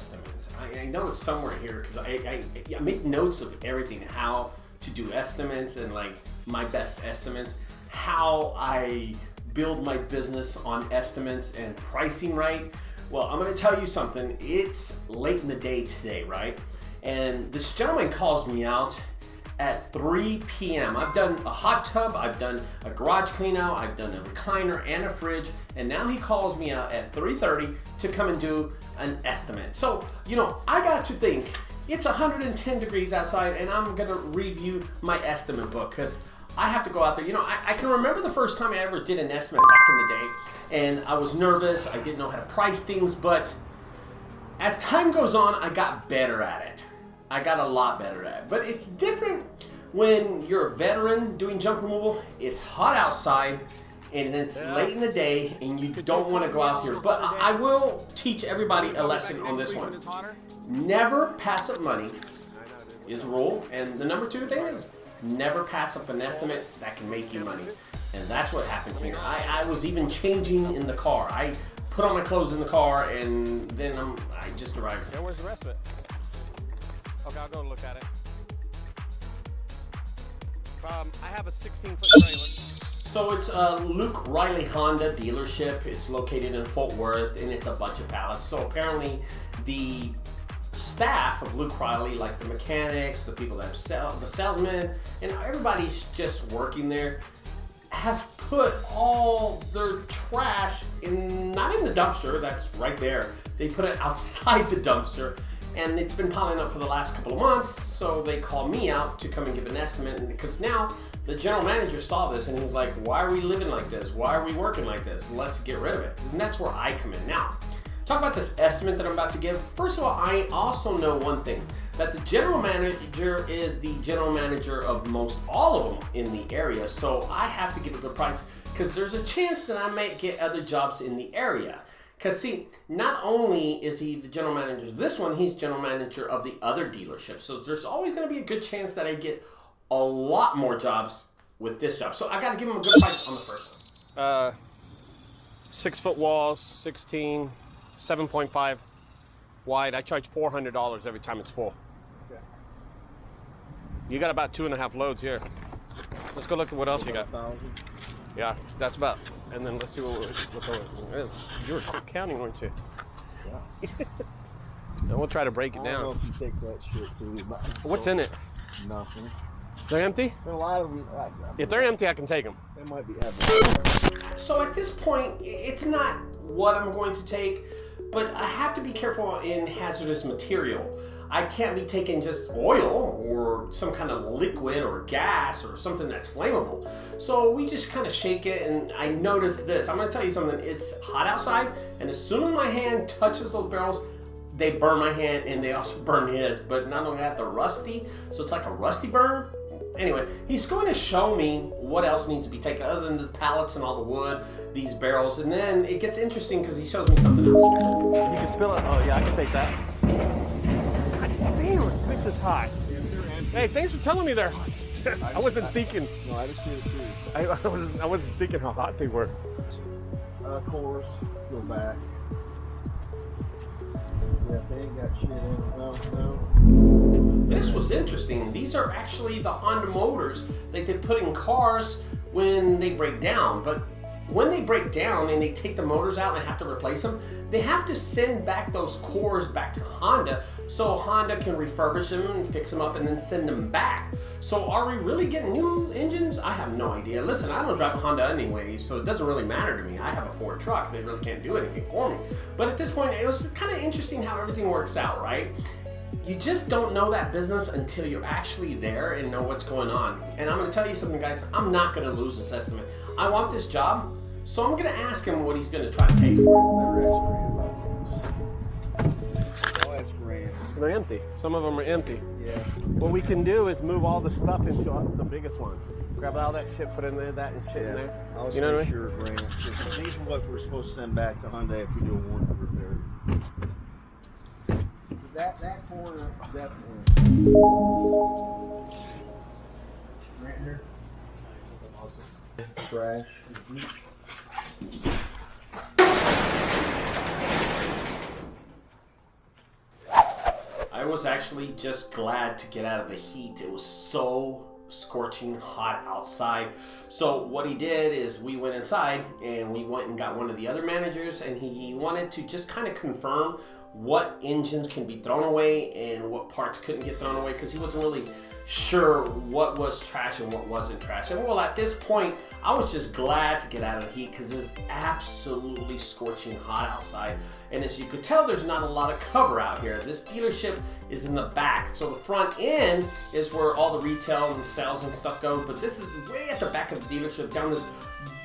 estimate. I know it's somewhere here because I make notes of everything, how to do estimates and like my best estimates, how I build my business on estimates and pricing right. Well, I'm gonna tell you something. It's late in the day today, right? And this gentleman calls me out at 3 p.m. I've done a hot tub, I've done a garage clean out, I've done a recliner and a fridge, and now he calls me out at 3:30 to come and do an estimate. So, you know, I got to think, it's 110 degrees outside and I'm gonna review my estimate book because I have to go out there. You know, I can remember the first time I ever did an estimate back in the day, and I was nervous, I didn't know how to price things, but as time goes on, I got better at it. I got a lot better at it. But it's different when you're a veteran doing junk removal. It's hot outside and it's late in the day and you don't want to go out here. But I will teach everybody a lesson on this one. Never pass up money is a rule. And the number 2 thing is never pass up an estimate that can make you money. And that's what happened here. I was even changing in the car. I put on my clothes in the car and then I just arrived. Yeah, where's the rest of it? Okay, I'll go look at it. I have a 16-foot trailer. So it's a Luke Riley Honda dealership. It's located in Fort Worth, and it's a bunch of pallets. So apparently the staff of Luke Riley, like the mechanics, the people that sell, the salesmen, and everybody's just working there, has put all their trash not in the dumpster, that's right there. They put it outside the dumpster. And it's been piling up for the last couple of months, so they called me out to come and give an estimate. Because now the general manager saw this and he's like, why are we living like this? Why are we working like this? Let's get rid of it. And that's where I come in. Now, talk about this estimate that I'm about to give. First of all, I also know one thing, that the general manager is the general manager of most all of them in the area. So I have to give a good price because there's a chance that I might get other jobs in the area. Because see, not only is he the general manager of this one, he's general manager of the other dealership. So there's always going to be a good chance that I get a lot more jobs with this job. So I got to give him a good price on the first one. 6-foot walls, 16, 7.5 wide. I charge $400 every time it's full. Okay. You got about 2.5 loads here. Let's go look at what else you got. 1,000. Yeah, that's about. And then let's see what is. You were counting, weren't you? Yeah. And we'll try to break it I don't know down. if you take that shit too. What's in it? Nothing. They're empty? There are a lot of them. If they're empty, I can take them. They might be having. So at this point, it's not what I'm going to take, but I have to be careful in hazardous material. I can't be taking just oil or some kind of liquid or gas or something that's flammable. So we just kind of shake it, and I noticed this. I'm gonna tell you something, it's hot outside, and as soon as my hand touches those barrels, they burn my hand and they also burn his. But not only that, they're rusty, so it's like a rusty burn. Anyway, he's going to show me what else needs to be taken other than the pallets and all the wood, these barrels, and then it gets interesting because he shows me something else. You can spill it. Oh, yeah, I can take that. God damn, it thinks it's hot. Hey, thanks for telling me they're hot. I wasn't thinking. No, I just see it too. I wasn't thinking how hot they were. Cores, go back. Yeah, they ain't got shit in it. No. This was interesting. These are actually the Honda motors that they put in cars when they break down. But when they break down and they take the motors out and have to replace them, they have to send back those cores back to Honda so Honda can refurbish them and fix them up and then send them back. So are we really getting new engines? I have no idea. Listen, I don't drive a Honda anyway, so it doesn't really matter to me. I have a Ford truck. They really can't do anything for me. But at this point, it was kind of interesting how everything works out, right? You just don't know that business until you're actually there and know what's going on. And I'm going to tell you something, guys. I'm not going to lose this estimate. I want this job, so I'm going to ask him what he's going to try to pay for Oh, that's grand. They're empty. Some of them are empty. Yeah. What we can do is move all the stuff into the biggest one. Grab all that shit, put in there, that and shit in there. I was You know what I mean? sure grand. These are what we're supposed to send back to Hyundai if we do a warranty repair. That corner, definitely. Right here. Trash. was actually just glad to get out of the heat. It was so scorching hot outside. So what he did is we went inside and we went and got one of the other managers, and he wanted to just kind of confirm what engines can be thrown away and what parts couldn't get thrown away, because he wasn't really sure what was trash and what wasn't trash. And well, at this point, I was just glad to get out of the heat because it was absolutely scorching hot outside. And as you could tell, there's not a lot of cover out here. This dealership is in the back. So the front end is where all the retail and sales and stuff go, but this is way at the back of the dealership, down this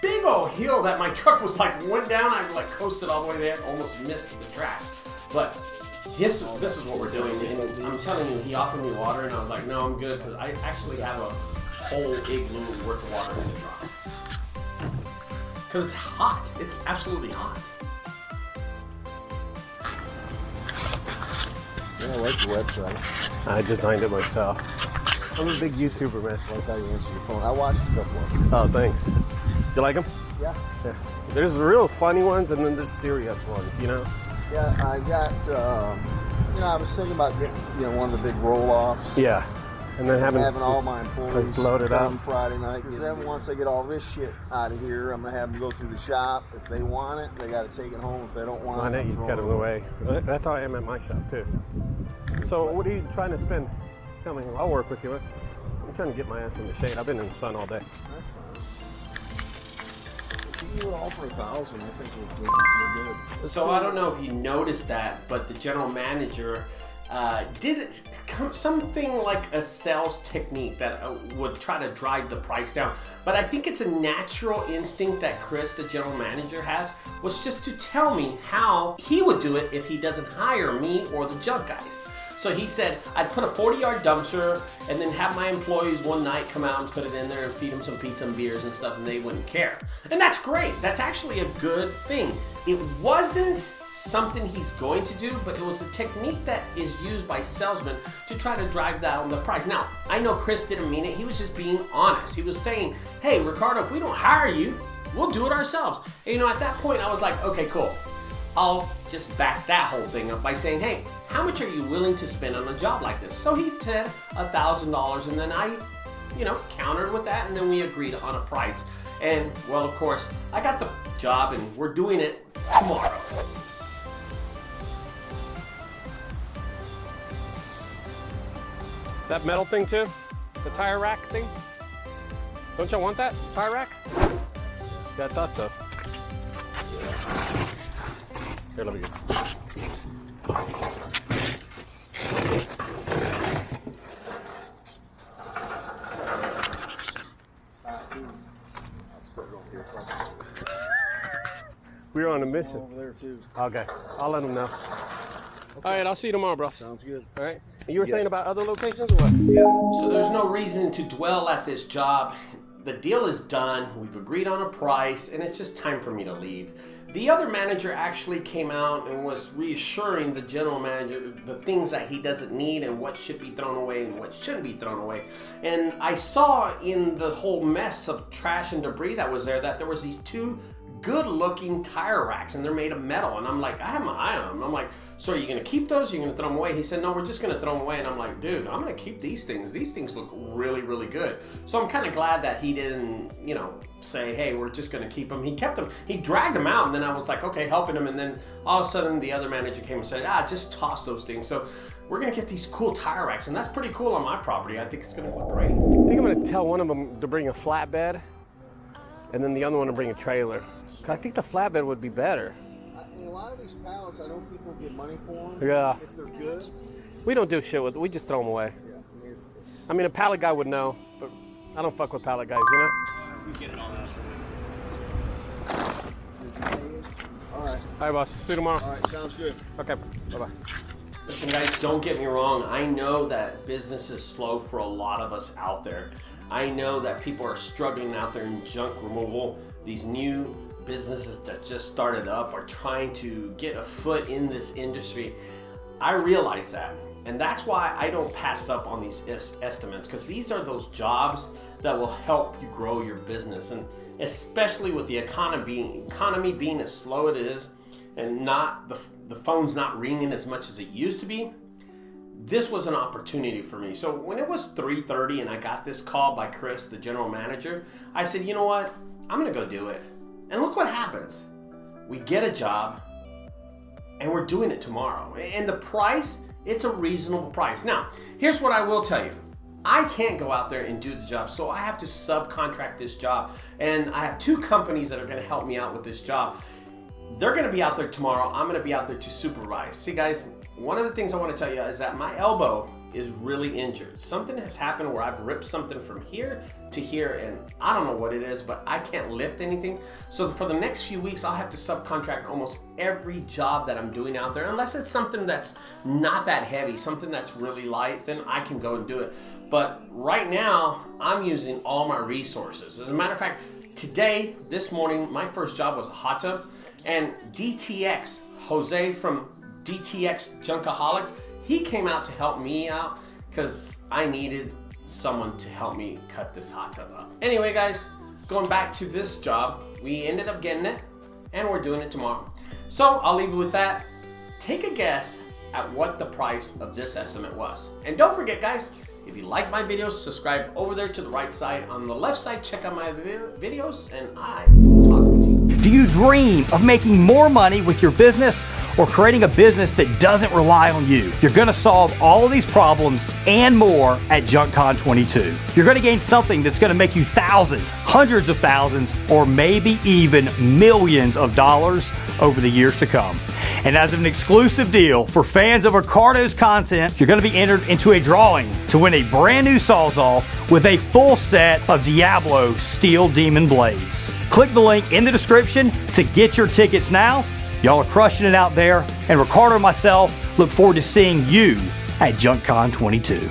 big old hill that my truck was like went down. I like coasted all the way there, almost missed the track. But this is what we're doing. And I'm telling you, he offered me water, and I was like, no, I'm good, because I actually have a whole igloo worth of water in the truck. Because it's hot. It's absolutely hot. Yeah, I like the website. I designed it myself. I'm a big YouTuber, man. I like how you answer your phone. I watched a couple of them. Oh, thanks. You like them? Yeah. There's the real funny ones, and then there's serious ones, you know? Yeah, I got, I was thinking about getting, one of the big roll-offs. Yeah. And then having all my employees loaded up Friday night. Because then once they get all this shit out of here, I'm going to have them go through the shop. If they want it, they got to take it home. If they don't want it, you cut them away. That's how I am at my shop, too. So what are you trying to spend? Tell me, I'll work with you. I'm trying to get my ass in the shade. I've been in the sun all day. You were all for 1,000. I think we're good. So I don't know if you noticed that, but the general manager did something like a sales technique that would try to drive the price down. But I think it's a natural instinct that Chris, the general manager, has, was just to tell me how he would do it if he doesn't hire me or the junk guys. So he said, I'd put a 40-yard dumpster and then have my employees one night come out and put it in there and feed them some pizza and beers and stuff, and they wouldn't care. And that's great. That's actually a good thing. It wasn't something he's going to do, but it was a technique that is used by salesmen to try to drive down the price. Now, I know Chris didn't mean it. He was just being honest. He was saying, hey, Ricardo, if we don't hire you, we'll do it ourselves. And at that point, I was like, okay, cool. I'll just back that whole thing up by saying, hey, how much are you willing to spend on a job like this? So he said $1,000, and then I, countered with that, and then we agreed on a price. And, well, of course, I got the job, and we're doing it tomorrow. That metal thing too? The tire rack thing? Don't y'all want that tire rack? Yeah, I thought so. Here, let me get We're on a mission. Over there too. Okay, I'll let them know. All right, I'll see you tomorrow, bro. Sounds good. All right. You were saying about other locations or what? Yeah. So there's no reason to dwell at this job. The deal is done. We've agreed on a price, and it's just time for me to leave. The other manager actually came out and was reassuring the general manager the things that he doesn't need and what should be thrown away and what shouldn't be thrown away. And I saw in the whole mess of trash and debris that was there that there was these two good-looking tire racks, and they're made of metal. And I'm like, I have my eye on them. I'm like, so are you going to keep those? Or are you going to throw them away? He said, no, we're just going to throw them away. And I'm like, dude, I'm going to keep these things. These things look really, really good. So I'm kind of glad that he didn't, say, hey, we're just going to keep them. He kept them. He dragged them out, and then I was like, okay, helping him. And then all of a sudden, the other manager came and said, just toss those things. So we're going to get these cool tire racks, and that's pretty cool on my property. I think it's going to look great. I think I'm going to tell one of them to bring a flatbed, and then the other one to bring a trailer. I think the flatbed would be better. A lot of these pallets, I know people get money for them. Yeah. If they're good. We don't do shit with it. We just throw them away. Yeah. I mean, a pallet guy would know, but I don't fuck with pallet guys, you know? We get it all out. All right. All right, boss. See you tomorrow. All right. Sounds good. Okay. Bye-bye. Listen, guys, don't get me wrong. I know that business is slow for a lot of us out there. I know that people are struggling out there in junk removal. These new businesses that just started up are trying to get a foot in this industry. I realize that. And that's why I don't pass up on these estimates, because these are those jobs that will help you grow your business. And especially with the economy being as slow it is, and not the phone's not ringing as much as it used to be, this was an opportunity for me. So when it was 3:30 and I got this call by Chris, the general manager, I said, you know what? I'm gonna go do it. And look what happens. We get a job and we're doing it tomorrow. And the price, it's a reasonable price. Now, here's what I will tell you. I can't go out there and do the job, so I have to subcontract this job. And I have 2 companies that are gonna help me out with this job. They're gonna be out there tomorrow. I'm gonna be out there to supervise. See guys, one of the things I wanna tell you is that my elbow is really injured. Something has happened where I've ripped something from here to here, and I don't know what it is, but I can't lift anything. So for the next few weeks, I'll have to subcontract almost every job that I'm doing out there, unless it's something that's not that heavy, something that's really light, then I can go and do it. But right now, I'm using all my resources. As a matter of fact, today, this morning, my first job was a hot tub, and DTX, Jose from DTX Junkaholics, he came out to help me out because I needed someone to help me cut this hot tub up. Anyway, guys, going back to this job, we ended up getting it and we're doing it tomorrow. So I'll leave you with that. Take a guess at what the price of this estimate was. And don't forget, guys, if you like my videos, subscribe over there to the right side. On the left side, check out my videos, and I will talk with you. Do you dream of making more money with your business or creating a business that doesn't rely on you? You're gonna solve all of these problems and more at JunkCon 22. You're gonna gain something that's gonna make you thousands, hundreds of thousands, or maybe even millions of dollars over the years to come. And as an exclusive deal for fans of Ricardo's content, you're gonna be entered into a drawing to win a brand new Sawzall with a full set of Diablo Steel Demon Blades. Click the link in the description to get your tickets now. Y'all are crushing it out there, and Ricardo and myself look forward to seeing you at JunkCon 22.